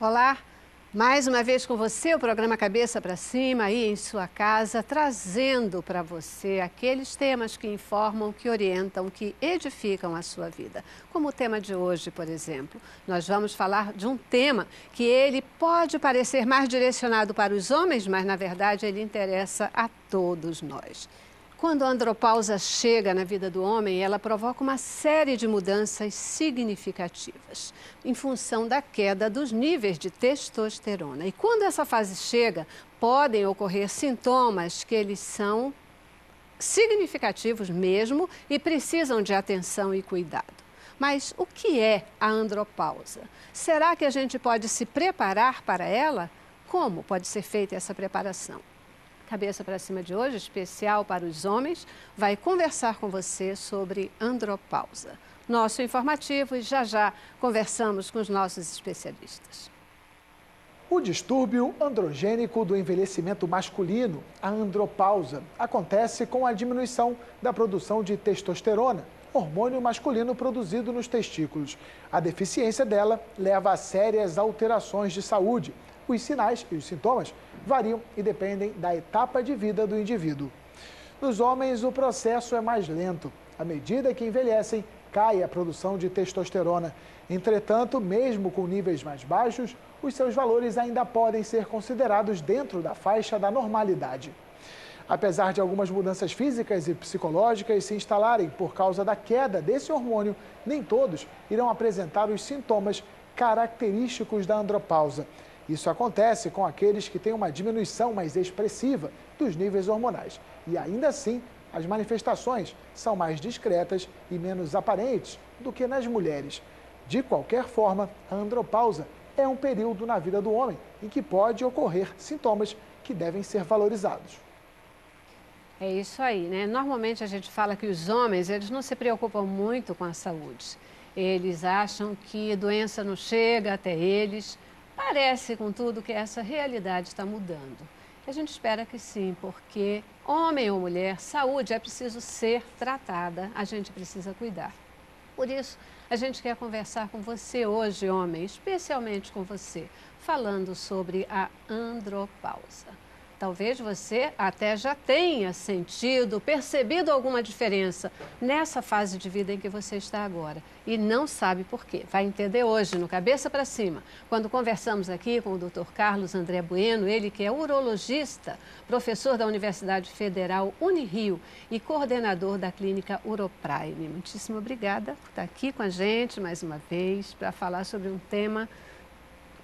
Olá, mais uma vez com você, o programa Cabeça para Cima, aí em sua casa, trazendo para você aqueles temas que informam, que orientam, que edificam a sua vida. Como o tema de hoje, por exemplo, nós vamos falar de um tema que ele pode parecer mais direcionado para os homens, mas na verdade ele interessa a todos nós. Quando a andropausa chega na vida do homem, ela provoca uma série de mudanças significativas, em função da queda dos níveis de testosterona. E quando essa fase chega, podem ocorrer sintomas que eles são significativos mesmo e precisam de atenção e cuidado. Mas o que é a andropausa? Será que a gente pode se preparar para ela? Como pode ser feita essa preparação? Cabeça para Cima de hoje, especial para os homens, vai conversar com você sobre andropausa. Nosso informativo e já conversamos com os nossos especialistas. O distúrbio androgênico do envelhecimento masculino, a andropausa, acontece com a diminuição da produção de testosterona, hormônio masculino produzido nos testículos. A deficiência dela leva a sérias alterações de saúde. Os sinais e os sintomas variam e dependem da etapa de vida do indivíduo. Nos homens, o processo é mais lento. À medida que envelhecem, cai a produção de testosterona. Entretanto, mesmo com níveis mais baixos, os seus valores ainda podem ser considerados dentro da faixa da normalidade. Apesar de algumas mudanças físicas e psicológicas se instalarem por causa da queda desse hormônio, nem todos irão apresentar os sintomas característicos da andropausa. Isso acontece com aqueles que têm uma diminuição mais expressiva dos níveis hormonais. E ainda assim, as manifestações são mais discretas e menos aparentes do que nas mulheres. De qualquer forma, a andropausa é um período na vida do homem em que pode ocorrer sintomas que devem ser valorizados. É isso aí, né? Normalmente a gente fala que os homens, eles não se preocupam muito com a saúde. Eles acham que doença não chega até eles. Parece, contudo, que essa realidade está mudando. A gente espera que sim, porque homem ou mulher, saúde é preciso ser tratada, a gente precisa cuidar. Por isso, a gente quer conversar com você hoje, homem, especialmente com você, falando sobre a andropausa. Talvez você até já tenha sentido, percebido alguma diferença nessa fase de vida em que você está agora e não sabe por quê. Vai entender hoje no Cabeça para Cima, quando conversamos aqui com o Dr. Carlos André Bueno, ele que é urologista, professor da Universidade Federal Unirio e coordenador da clínica Uroprime. Muitíssimo obrigada por estar aqui com a gente mais uma vez para falar sobre um tema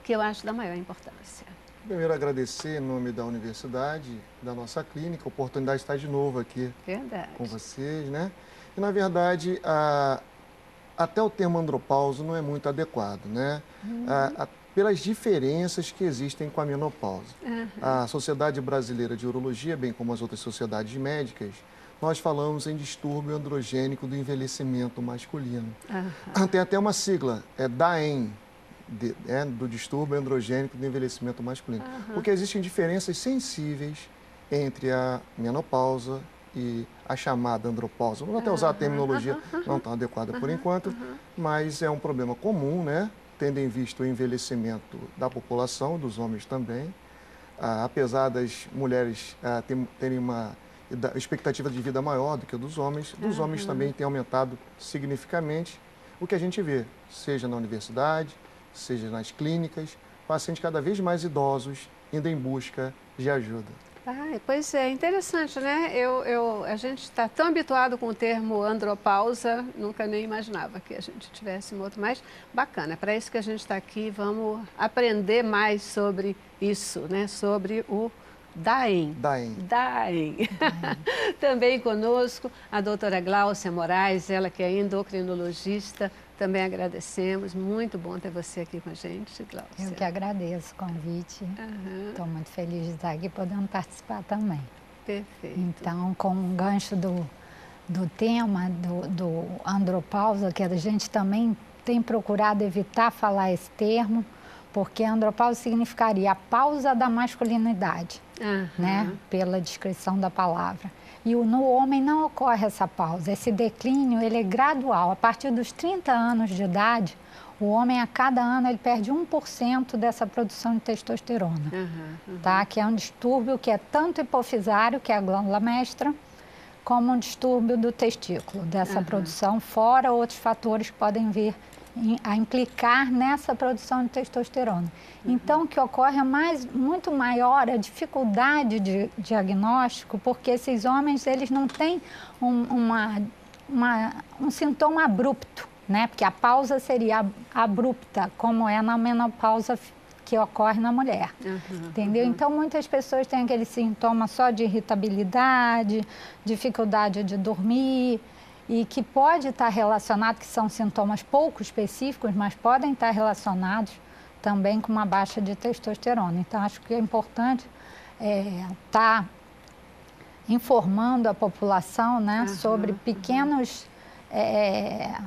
que eu acho da maior importância. Primeiro, agradecer em nome da universidade, da nossa clínica, a oportunidade de estar de novo aqui com vocês, né? E, na verdade, até o termo andropausa não é muito adequado, né? Pelas diferenças que existem com a menopausa. A Sociedade Brasileira de Urologia, bem como as outras sociedades médicas, nós falamos em distúrbio androgênico do envelhecimento masculino. Tem até uma sigla, é DAEM, do distúrbio androgênico do envelhecimento masculino. Porque existem diferenças sensíveis entre a menopausa e a chamada andropausa. Vamos até usar a terminologia não tão adequada por enquanto, mas é um problema comum, né? Tendo em vista o envelhecimento da população, dos homens também. Apesar das mulheres terem uma expectativa de vida maior do que a dos homens também tem aumentado significativamente. O que a gente vê, seja na universidade, seja nas clínicas, pacientes cada vez mais idosos indo em busca de ajuda. Pois é, interessante, né? A gente está tão habituado com o termo andropausa, nunca nem imaginava que a gente tivesse um outro mais bacana. É para isso que a gente está aqui, vamos aprender mais sobre isso, né? Sobre o DAEM. Também conosco a doutora Gláucia Moraes, ela que é endocrinologista. Também agradecemos, muito bom ter você aqui com a gente, Gláucia. Eu que agradeço o convite, estou muito feliz de estar aqui podendo participar também. Perfeito. Então, com o gancho do tema do andropausa, que a gente também tem procurado evitar falar esse termo, porque andropausa significaria a pausa da masculinidade, né? Pela descrição da palavra. E no homem não ocorre essa pausa, esse declínio ele é gradual. A partir dos 30 anos de idade, o homem a cada ano ele perde 1% dessa produção de testosterona, tá? Que é um distúrbio que é tanto hipofisário, que é a glândula mestra, como um distúrbio do testículo, dessa produção, fora outros fatores que podem vir a implicar nessa produção de testosterona. Então, o que ocorre é muito maior a dificuldade de diagnóstico, porque esses homens eles não têm um sintoma abrupto, né? Porque a pausa seria abrupta, como é na menopausa que ocorre na mulher, entendeu? Então, muitas pessoas têm aquele sintoma só de irritabilidade, dificuldade de dormir, e que pode estar relacionado, que são sintomas pouco específicos, mas podem estar relacionados também com uma baixa de testosterona. Então, acho que é importante estar informando a população, né, sobre pequenos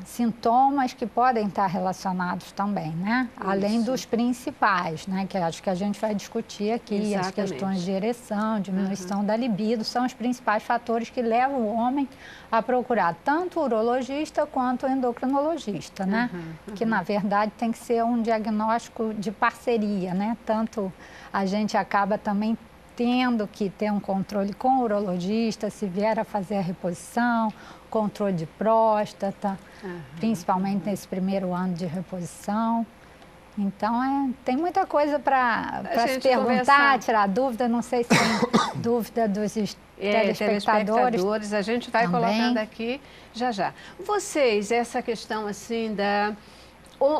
sintomas que podem estar relacionados também, né? Além dos principais, né? Que acho que a gente vai discutir aqui, as questões de ereção, diminuição da libido, são os principais fatores que levam o homem a procurar tanto o urologista quanto o endocrinologista, né? Que, na verdade, tem que ser um diagnóstico de parceria, né? Tanto a gente acaba também tendo que ter um controle com o urologista, se vier a fazer a reposição, controle de próstata, principalmente nesse primeiro ano de reposição. Então, tem muita coisa para se perguntar, tirar dúvida. Não sei se tem dúvida dos telespectadores. A gente vai colocando aqui já já. Vocês, essa questão assim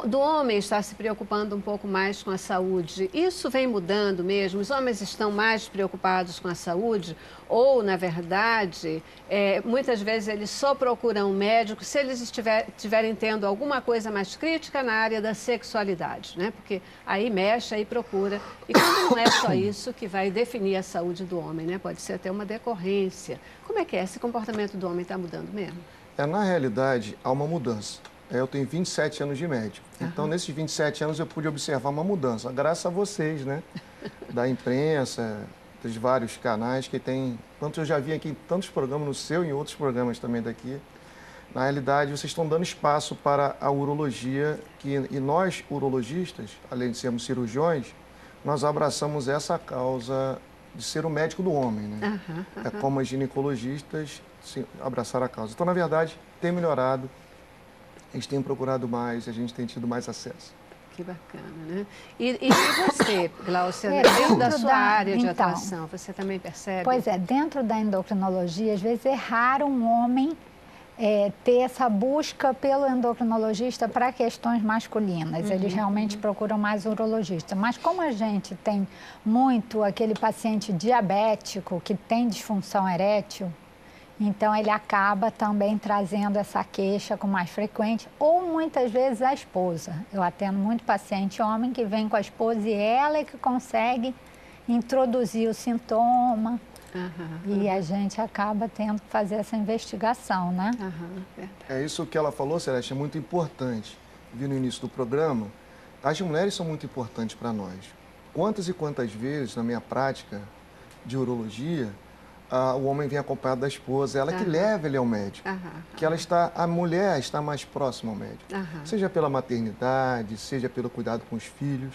do homem estar se preocupando um pouco mais com a saúde, isso vem mudando mesmo? Os homens estão mais preocupados com a saúde? Ou, na verdade, muitas vezes eles só procuram um médico se eles estiverem tendo alguma coisa mais crítica na área da sexualidade, né? Porque aí mexe, aí procura. E quando não é só isso que vai definir a saúde do homem, né? Pode ser até uma decorrência. Como é que é? Esse comportamento do homem está mudando mesmo? Na realidade, há uma mudança. Eu tenho 27 anos de médico. Então, nesses 27 anos, eu pude observar uma mudança, graças a vocês, né? Da imprensa, dos vários canais que tem... Tanto eu já vi aqui em tantos programas, no seu e em outros programas também daqui. Na realidade, vocês estão dando espaço para a urologia, e nós, urologistas, além de sermos cirurgiões, nós abraçamos essa causa de ser o médico do homem, né? É como as ginecologistas abraçaram a causa. Então, na verdade, tem melhorado. A gente tem procurado mais, a gente tem tido mais acesso. Que bacana, né? E você, Glaucia, dentro da sua área de atuação, você também percebe? Pois é, dentro da endocrinologia, às vezes é raro um homem ter essa busca pelo endocrinologista para questões masculinas. Eles realmente procuram mais o urologista. Mas como a gente tem muito aquele paciente diabético que tem disfunção erétil, então, ele acaba também trazendo essa queixa com mais frequência, ou muitas vezes a esposa. Eu atendo muito paciente homem que vem com a esposa e ela é que consegue introduzir o sintoma. E a gente acaba tendo que fazer essa investigação, né? É isso que ela falou, Celeste, é muito importante. Vi no início do programa, as mulheres são muito importantes para nós. Quantas e quantas vezes, na minha prática de urologia, o homem vem acompanhado da esposa, ela que leva ele ao médico, que a mulher está mais próxima ao médico, seja pela maternidade, seja pelo cuidado com os filhos,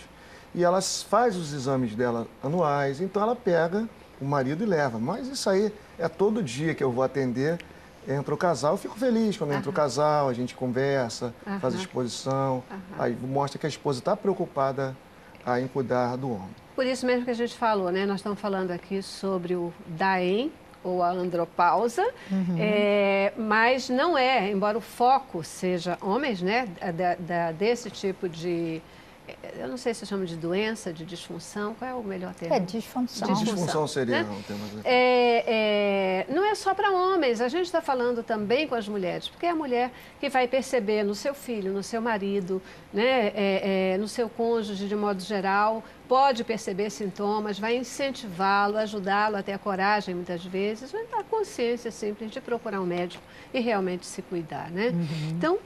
e ela faz os exames dela anuais, então ela pega o marido e leva, mas isso aí é todo dia que eu vou atender, entra o casal, eu fico feliz quando entra o casal, a gente conversa, faz a exposição, aí mostra que a esposa está preocupada em cuidar do homem. Por isso mesmo que a gente falou, né? Nós estamos falando aqui sobre o DAEM, ou a andropausa, mas não é, embora o foco seja homens, né? Desse tipo de... Eu não sei se chama de doença, de disfunção, qual é o melhor termo? Disfunção. Disfunção seria, né? Um termo. Não é só para homens, a gente está falando também com as mulheres, porque é a mulher que vai perceber no seu filho, no seu marido, né? No seu cônjuge, de modo geral, pode perceber sintomas, vai incentivá-lo, ajudá-lo a ter a coragem, muitas vezes, a consciência simples de procurar um médico e realmente se cuidar, né? Então,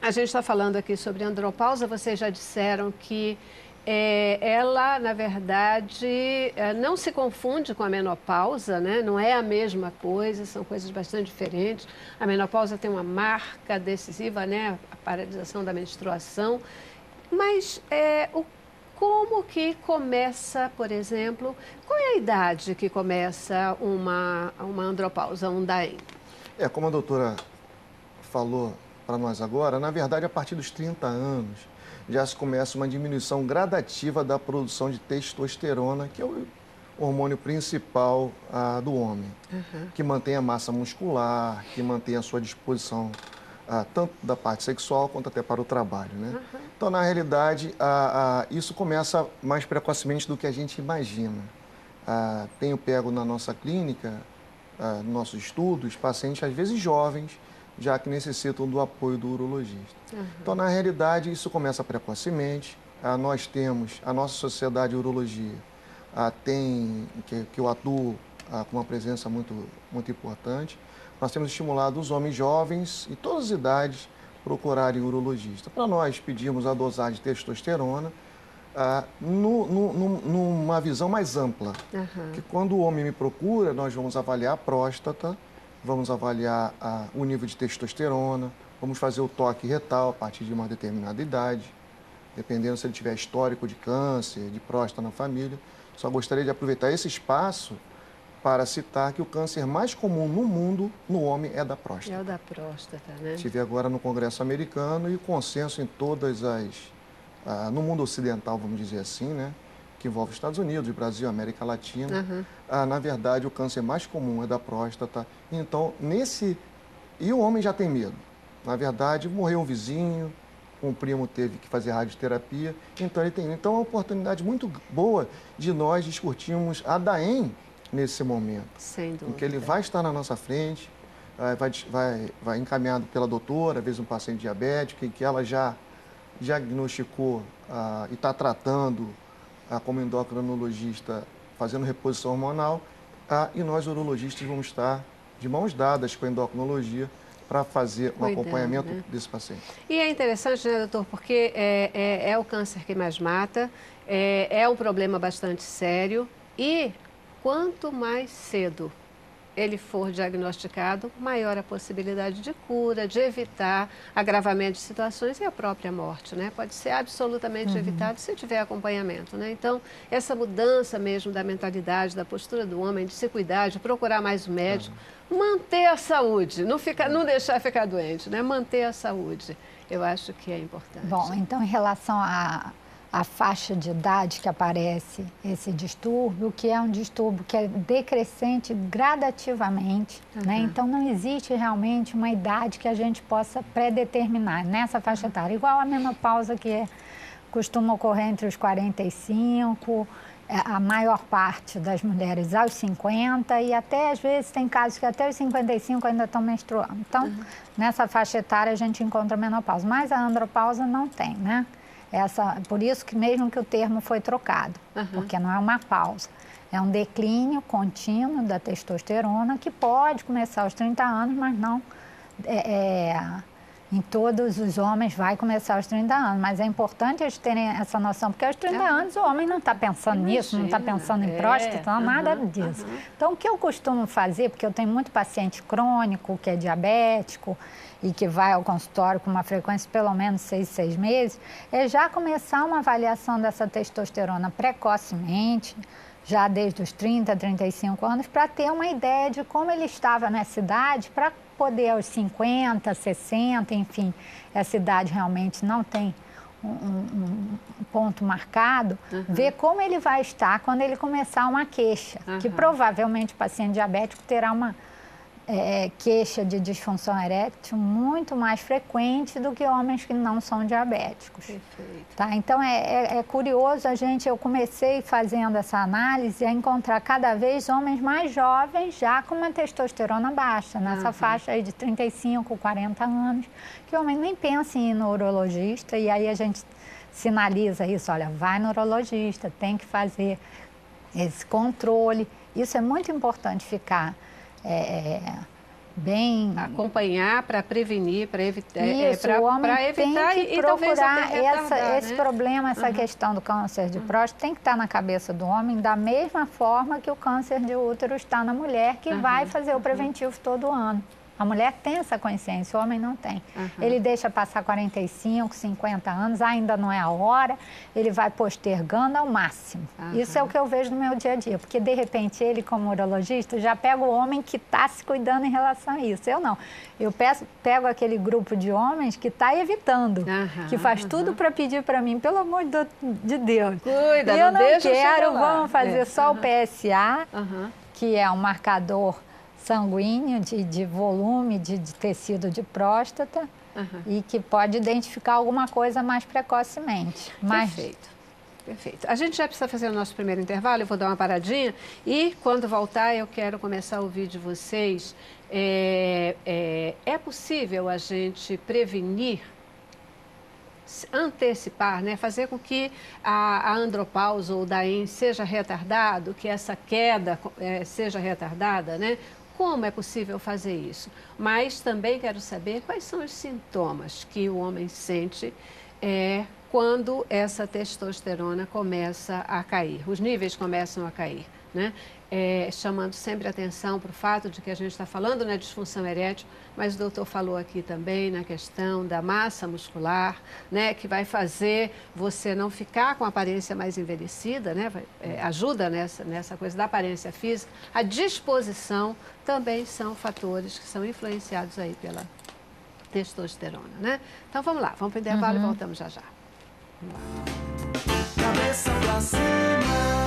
a gente está falando aqui sobre andropausa, vocês já disseram que ela, na verdade, não se confunde com a menopausa, né? Não é a mesma coisa, são coisas bastante diferentes. A menopausa tem uma marca decisiva, né? A paralisação da menstruação. Mas como que começa, por exemplo, qual é a idade que começa uma andropausa, um DAEM? Como a doutora falou para nós agora, na verdade, a partir dos 30 anos, já se começa uma diminuição gradativa da produção de testosterona, que é o hormônio principal do homem, que mantém a massa muscular, que mantém a sua disposição tanto da parte sexual quanto até para o trabalho, né? Então, na realidade, isso começa mais precocemente do que a gente imagina. Tenho pego na nossa clínica, nos nossos estudos, pacientes às vezes jovens, já que necessitam do apoio do urologista. Então, na realidade, isso começa precocemente. Nós temos, a nossa sociedade de urologia que eu atuo com uma presença muito importante. Nós temos estimulado os homens jovens e todas as idades procurarem urologista. Para nós pedirmos a dosagem de testosterona numa visão mais ampla. Que quando o homem me procura, nós vamos avaliar a próstata, vamos avaliar o nível de testosterona, vamos fazer o toque retal a partir de uma determinada idade, dependendo se ele tiver histórico de câncer, de próstata na família. Só gostaria de aproveitar esse espaço para citar que o câncer mais comum no mundo, no homem, é da próstata. É o da próstata, né? Estive agora no Congresso Americano e o consenso em todas no mundo ocidental, vamos dizer assim, né? Que envolve os Estados Unidos, Brasil, América Latina. Na verdade, o câncer mais comum é da próstata. Então, E o homem já tem medo. Na verdade, morreu um vizinho, um primo teve que fazer radioterapia, então ele tem. Então, é uma oportunidade muito boa de nós discutirmos a DAEM nesse momento. Sem dúvida. Em que ele vai estar na nossa frente, vai encaminhado pela doutora, às vezes um paciente diabético, em que ela já diagnosticou e está tratando como endocrinologista, fazendo reposição hormonal, e nós urologistas vamos estar de mãos dadas com a endocrinologia para fazer um acompanhamento desse paciente. E é interessante, né, doutor, porque é o câncer que mais mata, é um problema bastante sério e quanto mais cedo ele for diagnosticado, maior a possibilidade de cura, de evitar agravamento de situações e a própria morte, né? Pode ser absolutamente evitado se tiver acompanhamento, né? Então, essa mudança mesmo da mentalidade, da postura do homem, de se cuidar, de procurar mais um médico, manter a saúde, não deixar ficar doente, né? Manter a saúde, eu acho que é importante. Bom, então, em relação a faixa de idade que aparece esse distúrbio, que é um distúrbio que é decrescente gradativamente, né? Então não existe realmente uma idade que a gente possa predeterminar nessa faixa etária, igual a menopausa que costuma ocorrer entre os 45, a maior parte das mulheres aos 50 e até às vezes tem casos que até os 55 ainda estão menstruando. Então, nessa faixa etária a gente encontra a menopausa, mas a andropausa não tem, né? Por isso que mesmo que o termo foi trocado, porque não é uma pausa. É um declínio contínuo da testosterona que pode começar aos 30 anos, mas não em todos os homens vai começar aos 30 anos. Mas é importante eles terem essa noção, porque aos 30 anos o homem não está pensando nisso, não está pensando em próstata, nada disso. Então, o que eu costumo fazer, porque eu tenho muito paciente crônico, que é diabético, e que vai ao consultório com uma frequência de pelo menos 6 meses, é já começar uma avaliação dessa testosterona precocemente, já desde os 30, 35 anos, para ter uma ideia de como ele estava nessa idade, para poder aos 50, 60, enfim, essa idade realmente não tem um ponto marcado, ver como ele vai estar quando ele começar uma queixa, que provavelmente o paciente diabético terá uma queixa de disfunção erétil muito mais frequente do que homens que não são diabéticos. Perfeito. Tá? Então, é curioso, eu comecei fazendo essa análise a encontrar cada vez homens mais jovens já com uma testosterona baixa, nessa faixa aí de 35, 40 anos, que o homem nem pensa em ir no urologista e aí a gente sinaliza isso, olha, vai no urologista, tem que fazer esse controle. Isso é muito importante ficar bem... Acompanhar para prevenir, para evitar... Isso, o homem tem que procurar esse né? problema, essa questão do câncer de próstata tem que estar na cabeça do homem da mesma forma que o câncer de útero está na mulher, que vai fazer o preventivo todo ano. A mulher tem essa consciência, o homem não tem. Ele deixa passar 45, 50 anos, ainda não é a hora, ele vai postergando ao máximo. Isso é o que eu vejo no meu dia a dia, porque de repente ele, como urologista, já pega o homem que está se cuidando em relação a isso. Eu não. Eu pego aquele grupo de homens que está evitando, que faz tudo para pedir para mim, pelo amor de Deus. Cuida, eu não quero, vamos fazer só o PSA, que é um marcador sanguíneo, de volume, de tecido de próstata e que pode identificar alguma coisa mais precocemente. Perfeito, perfeito. A gente já precisa fazer o nosso primeiro intervalo, eu vou dar uma paradinha e quando voltar eu quero começar a ouvir de vocês. É possível a gente prevenir, antecipar, né? Fazer com que a andropausa ou o DAEM seja retardado, que essa queda seja retardada, né? Como é possível fazer isso? Mas também quero saber quais são os sintomas que o homem sente quando essa testosterona começa a cair, os níveis começam a cair, né? Chamando sempre atenção para o fato de que a gente está falando na disfunção erétil, mas o doutor falou aqui também na questão da massa muscular, né, que vai fazer você não ficar com a aparência mais envelhecida, né, ajuda nessa coisa da aparência física. A disposição também são fatores que são influenciados aí pela testosterona, né? Então vamos lá, vamos para o intervalo e voltamos já já. Vamos lá. Cabeça pra cima.